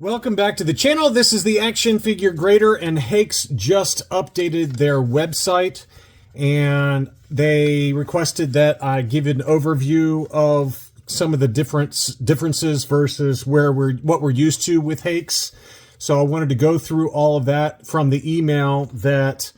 Welcome back to the channel. This is the Action Figure Grader, and Hakes just updated their website, and they requested that I give an overview of some of the differences versus what we're used to with Hakes. So I wanted to go through all of that from the email that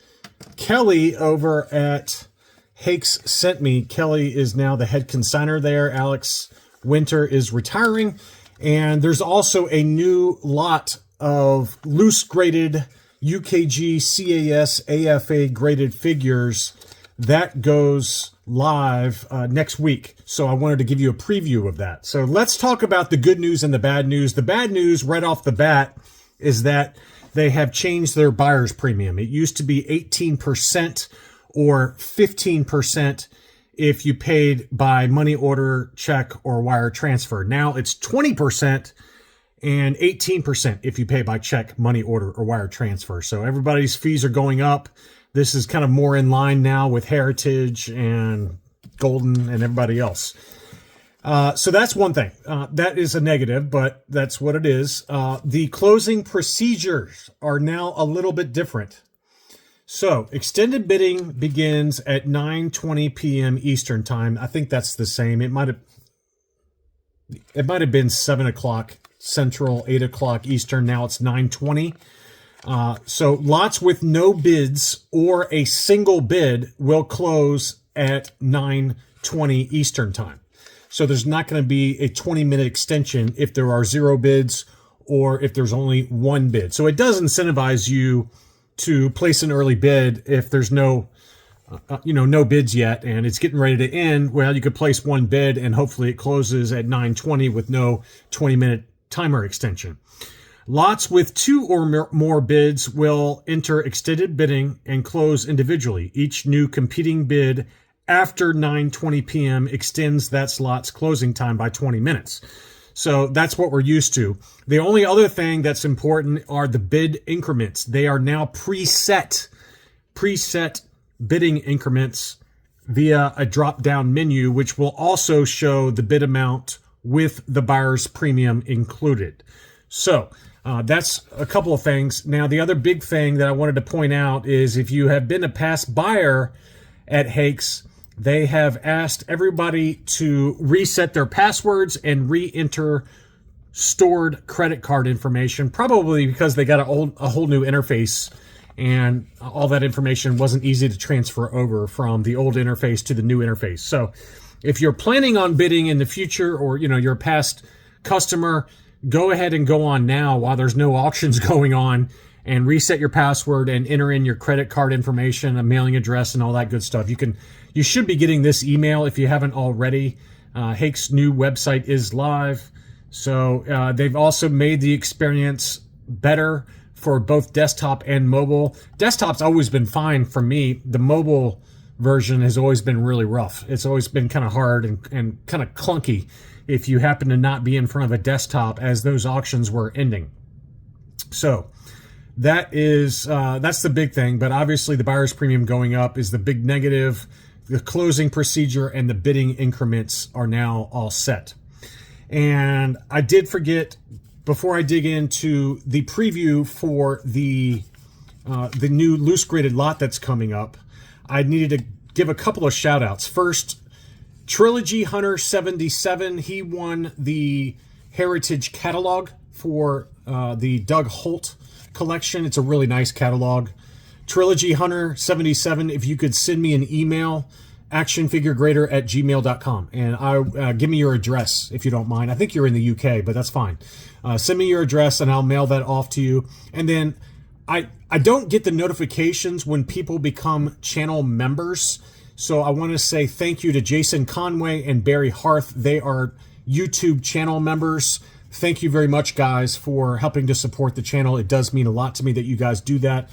Kelly over at Hakes sent me. Kelly is now the head consignor there. Alex Winter is retiring. And there's also a new lot of loose graded UKG, CAS, AFA graded figures that goes live next week. So I wanted to give you a preview of that. So let's talk about the good news and the bad news. The bad news right off the bat is that they have changed their buyer's premium. It used to be 18% or 15% if you paid by money order, check, or wire transfer. Now it's 20% and 18% if you pay by check, money order, or wire transfer. So everybody's fees are going up. This is kind of more in line now with Heritage and Golden and everybody else. So that's one thing. That is a negative, but that's what it is. The closing procedures are now a little bit different. So, extended bidding begins at 9:20 p.m. Eastern time. I think that's the same. It might have been 7 o'clock Central, 8 o'clock Eastern. Now it's 9:20. So, lots with no bids or a single bid will close at 9:20 Eastern time. So, there's not going to be a 20-minute extension if there are 0 bids or if there's only 1 bid. So, it does incentivize you to place an early bid if there's no bids yet and it's getting ready to end. Well, you could place 1 bid and hopefully it closes at 9:20 with no 20-minute timer extension. Lots with 2 or more bids will enter extended bidding and close individually. Each new competing bid after 9:20 p.m. extends that slot's closing time by 20 minutes. So that's what we're used to. The only other thing that's important are the bid increments. They are now preset bidding increments via a drop-down menu, which will also show the bid amount with the buyer's premium included. So that's a couple of things. Now, the other big thing that I wanted to point out is if you have been a past buyer at Hakes, they have asked everybody to reset their passwords and re-enter stored credit card information, probably because they got a whole new interface and all that information wasn't easy to transfer over from the old interface to the new interface. So if you're planning on bidding in the future or you're a past customer, go ahead and go on now while there's no auctions going on and reset your password and enter in your credit card information, a mailing address, and all that good stuff. You should be getting this email if you haven't already. Hake's new website is live. So they've also made the experience better for both desktop and mobile. Desktop's always been fine for me. The mobile version has always been really rough. It's always been kind of hard and kind of clunky if you happen to not be in front of a desktop as those auctions were ending. So that's the big thing. But obviously the buyer's premium going up is the big negative. The closing procedure and the bidding increments are now all set. And I did forget, before I dig into the preview for the new loose graded lot that's coming up, I needed to give a couple of shout outs. First, Trilogy Hunter 77, he won the Heritage catalog for the Doug Holt collection. It's a really nice catalog. Trilogy Hunter 77, if you could send me an email, actionfiguregrader@gmail.com, and give me your address if you don't mind. I think you're in the UK, but that's fine. Send me your address and I'll mail that off to you. And then I don't get the notifications when people become channel members, so I want to say thank you to Jason Conway and Barry Harth. They are YouTube channel members. Thank you very much, guys, for helping to support the channel. It does mean a lot to me that you guys do that.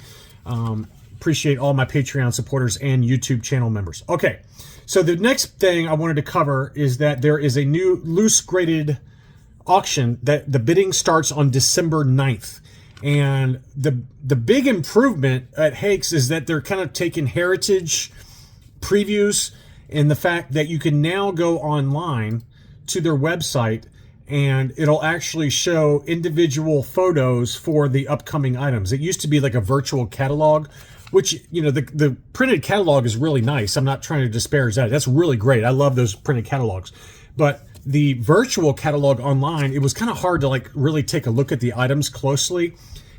Appreciate all my Patreon supporters and YouTube channel members. Okay, so the next thing I wanted to cover is that there is a new loose graded auction that the bidding starts on December 9th. And the big improvement at Hakes is that they're kind of taking Heritage previews and the fact that you can now go online to their website and it'll actually show individual photos for the upcoming items. It used to be like a virtual catalog, which, you know, the printed catalog is really nice. I'm not trying to disparage that. That's really great. I love those printed catalogs. But the virtual catalog online, it was kind of hard to like really take a look at the items closely.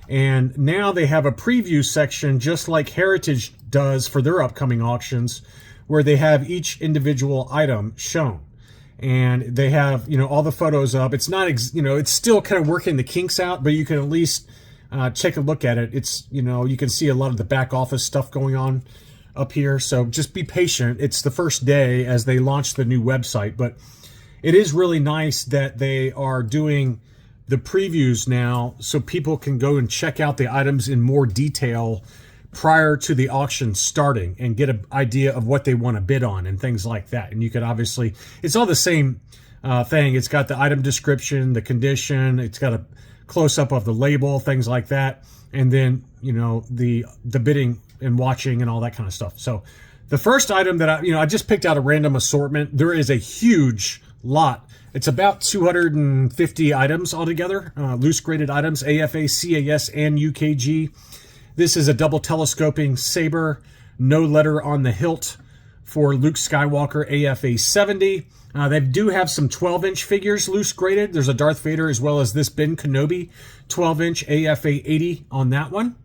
And now they have a preview section just like Heritage does for their upcoming auctions, where they have each individual item shown. And they have, you know, all the photos up. It's not, you know, it's still kind of working the kinks out, but you can at least take a look at it. It's, you know, you can see a lot of the back office stuff going on up here. So just be patient. It's the first day as they launch the new website, but it is really nice that they are doing the previews now so people can go and check out the items in more detail prior to the auction starting and get an idea of what they want to bid on and things like that. And you could obviously, it's all the same thing. It's got the item description, the condition, it's got a close-up of the label, things like that. And then, you know, the bidding and watching and all that kind of stuff. So the first item that I just picked out a random assortment. There is a huge lot. It's about 250 items altogether, loose graded items, AFA, CAS, and UKG. This is a double telescoping saber, no letter on the hilt for Luke Skywalker, AFA 70. They do have some 12-inch figures loose graded. There's a Darth Vader as well as this Ben Kenobi 12-inch AFA 80 on that one.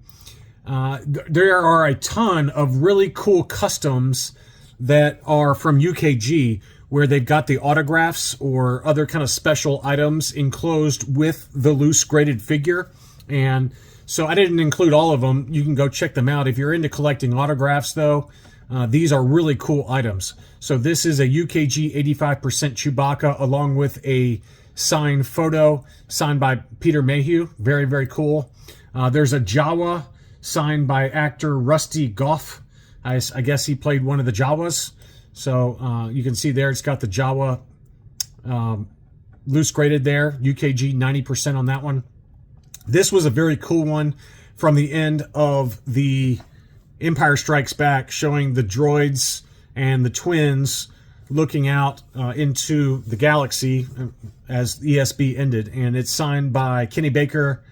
There are a ton of really cool customs that are from UKG, where they've got the autographs or other kind of special items enclosed with the loose graded figure. And so I didn't include all of them. You can go check them out. If you're into collecting autographs, though, these are really cool items. So this is a UKG 85% Chewbacca along with a signed photo signed by Peter Mayhew. Very, very cool. There's a Jawa signed by actor Rusty Goff. I guess he played one of the Jawas. So you can see there it's got the Jawa loose graded there. UKG 90% on that one. This was a very cool one from the end of the Empire Strikes Back, showing the droids and the twins looking out into the galaxy as ESB ended. And it's signed by Kenny Baker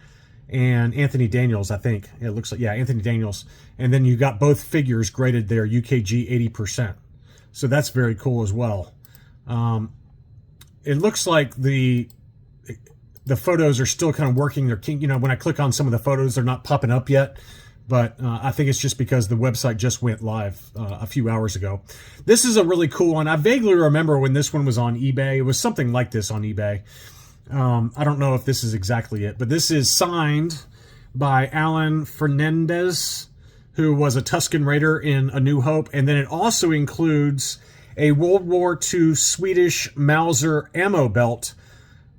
and Anthony Daniels, I think. It looks like, yeah, Anthony Daniels. And then you got both figures graded there, UKG 80%. So that's very cool as well. It looks like the photos are still kind of working their kink. You know, when I click on some of the photos, they're not popping up yet. But I think it's just because the website just went live a few hours ago. This is a really cool one. I vaguely remember when this one was on eBay. It was something like this on eBay. I don't know if this is exactly it, but this is signed by Alan Fernandez, who was a Tusken Raider in A New Hope. And then it also includes a World War II Swedish Mauser ammo belt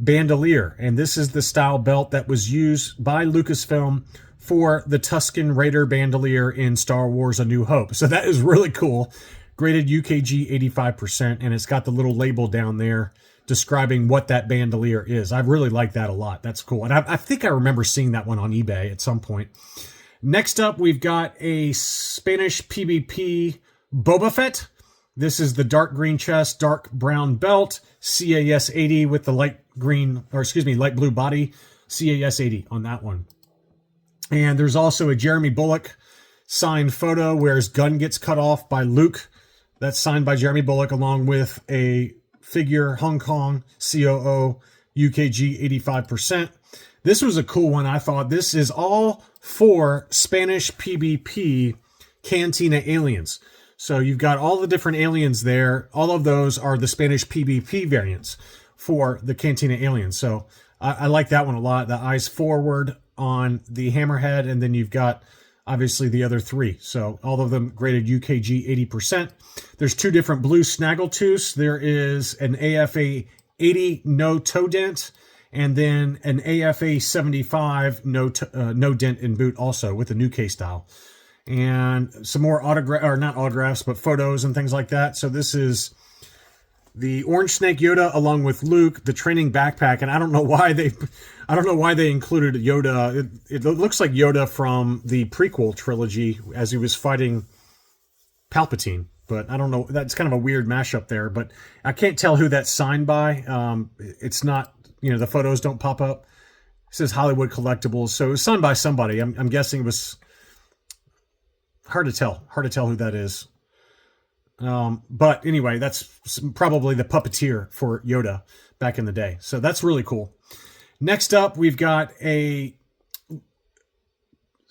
bandolier. And this is the style belt that was used by Lucasfilm for the Tusken Raider bandolier in Star Wars A New Hope. So that is really cool. Graded UKG 85%, and it's got the little label down there describing what that bandolier is. I really like that a lot. That's cool. And I think I remember seeing that one on eBay at some point. Next up, we've got a Spanish PvP Boba Fett. This is the dark green chest, dark brown belt, CAS 80 with the light blue body, CAS 80 on that one. And there's also a Jeremy Bulloch signed photo where his gun gets cut off by Luke. That's signed by Jeremy Bulloch, along with a figure, Hong Kong, COO, UKG 85%. This was a cool one, I thought. This is all for Spanish PvP Cantina aliens. So you've got all the different aliens there. All of those are the Spanish PvP variants for the Cantina aliens. So I like that one a lot. The eyes forward on the hammerhead, and then you've got obviously the other three. So all of them graded UKG 80%. There's two different blue snaggletooths. There is an AFA 80 no toe dent, and then an AFA 75 no dent in boot also with the new K style. And some more not autographs, but photos and things like that. So this is the Orange Snake Yoda along with Luke, the training backpack, and I don't know why they included Yoda. It looks like Yoda from the prequel trilogy as he was fighting Palpatine, but I don't know. That's kind of a weird mashup there, but I can't tell who that's signed by. It's not the photos don't pop up. It says Hollywood Collectibles. So it was signed by somebody. I'm guessing it was hard to tell who that is. But anyway, that's probably the puppeteer for Yoda back in the day. So that's really cool. Next up, we've got a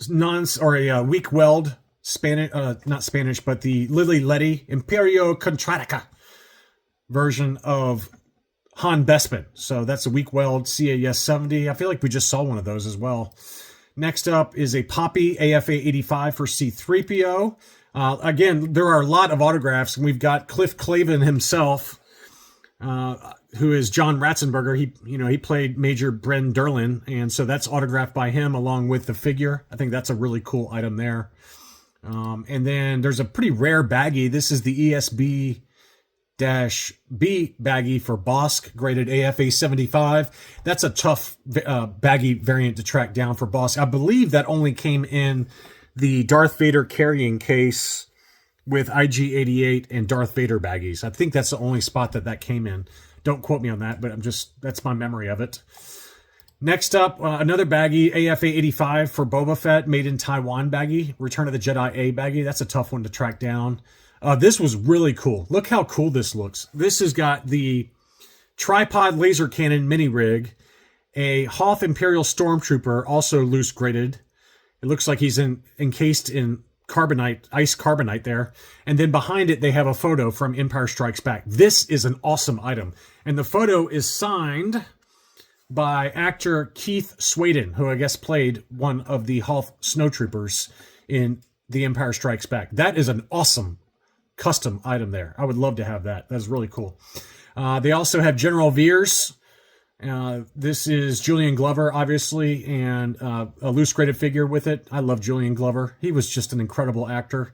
weak weld Spanish, not Spanish, but the Lily Letty Imperio Contratica version of Han Bespin. So that's a weak weld CAS 70. I feel like we just saw one of those as well. Next up is a Poppy AFA 85 for C3PO. Again, there are a lot of autographs, and we've got Cliff Clavin himself, who is John Ratzenberger. He played Major Bren Derlin, and so that's autographed by him along with the figure. I think that's a really cool item there. And then there's a pretty rare baggie. This is the ESB-B baggie for Bosk, graded AFA 75. That's a tough baggie variant to track down for Bosk. I believe that only came in the Darth Vader carrying case with IG-88 and Darth Vader baggies. I think that's the only spot that came in. Don't quote me on that, but that's my memory of it. Next up, another baggie, AFA 85 for Boba Fett, made in Taiwan baggie, Return of the Jedi A baggie. That's a tough one to track down. This was really cool. Look how cool this looks. This has got the tripod laser cannon mini rig, a Hoth Imperial Stormtrooper, also loose graded. It looks like he's encased in carbonite, ice carbonite there. And then behind it, they have a photo from Empire Strikes Back. This is an awesome item. And the photo is signed by actor Keith Swaden, who I guess played one of the Hoth snowtroopers in The Empire Strikes Back. That is an awesome custom item there. I would love to have that. That's really cool. They also have General Veers. This is Julian Glover, obviously, and a loose graded figure with it. I love Julian Glover. He was just an incredible actor.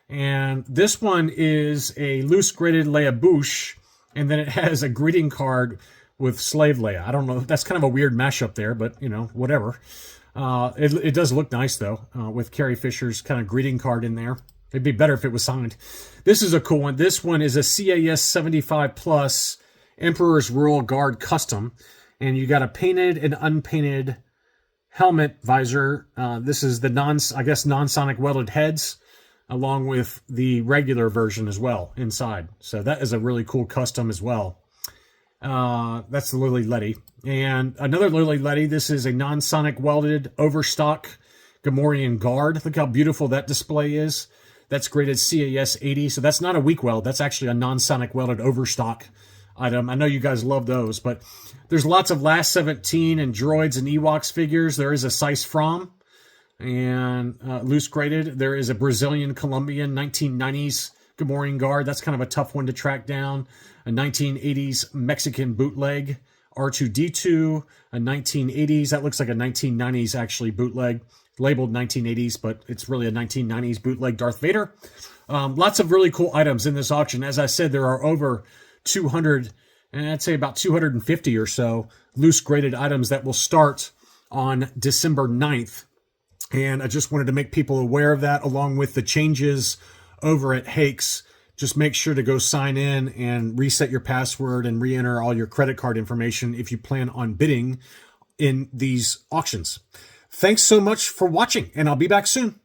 And this one is a loose graded Leia Bouche, and then it has a greeting card with Slave Leia. I don't know. That's kind of a weird mashup there, but, whatever. It does look nice, though, with Carrie Fisher's kind of greeting card in there. It'd be better if it was signed. This is a cool one. This one is a CAS 75 Plus Emperor's Royal Guard Custom. And you got a painted and unpainted helmet visor. This is the non-sonic welded heads, along with the regular version as well inside. So that is a really cool custom as well. That's the Lily Letty. And another Lily Letty, this is a non-sonic welded overstock Gamorrean Guard. Look how beautiful that display is. That's graded CAS 80. So that's not a weak weld. That's actually a non-sonic welded overstock item. I know you guys love those, but there's lots of Last 17 and Droids and Ewoks figures. There is a Sice From and loose graded. There is a Brazilian Colombian 1990s Gamorrean Guard. That's kind of a tough one to track down. A 1980s Mexican bootleg R2-D2. A 1980s, that looks like a 1990s actually bootleg, labeled 1980s, but it's really a 1990s bootleg Darth Vader. Lots of really cool items in this auction. As I said, there are over 200, and I'd say about 250 or so loose graded items that will start on December 9th. And I just wanted to make people aware of that, along with the changes over at Hakes. Just make sure to go sign in and reset your password and re-enter all your credit card information if you plan on bidding in these auctions. Thanks so much for watching, and I'll be back soon.